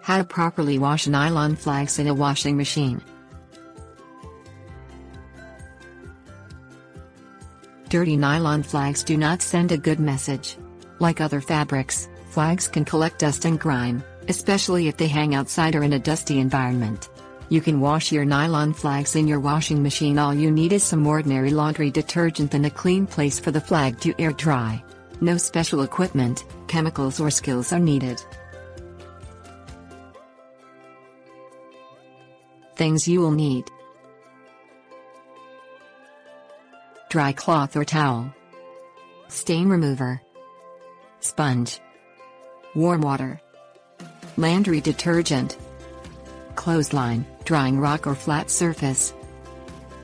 How to properly wash nylon flags in a washing machine. Dirty nylon flags do not send a good message. Like other fabrics, flags can collect dust and grime, especially if they hang outside or in a dusty environment. You can wash your nylon flags in your washing machine. All you need is some ordinary laundry detergent and a clean place for the flag to air dry. No special equipment, chemicals or skills are needed. Things you will need: dry cloth or towel, stain remover, sponge, warm water, laundry detergent, clothesline, drying rock or flat surface.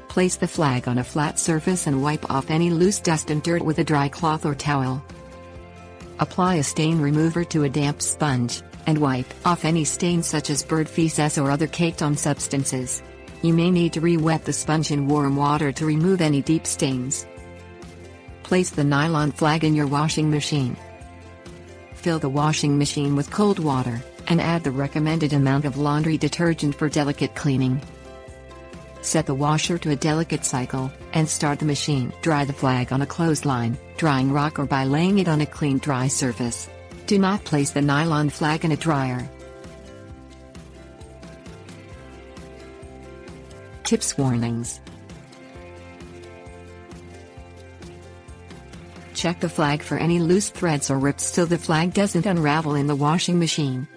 Place the flag on a flat surface and wipe off any loose dust and dirt with a dry cloth or towel. Apply a stain remover to a damp sponge, and wipe off any stains such as bird feces or other caked-on substances. You may need to re-wet the sponge in warm water to remove any deep stains. Place the nylon flag in your washing machine. Fill the washing machine with cold water, and add the recommended amount of laundry detergent for delicate cleaning. Set the washer to a delicate cycle, and start the machine. Dry the flag on a clothesline, drying rock, or by laying it on a clean dry surface. Do not place the nylon flag in a dryer. Tips: warnings. Check the flag for any loose threads or rips so the flag doesn't unravel in the washing machine.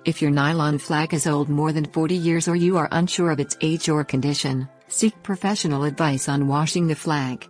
If your nylon flag is old, more than 40 years, or you are unsure of its age or condition, seek professional advice on washing the flag.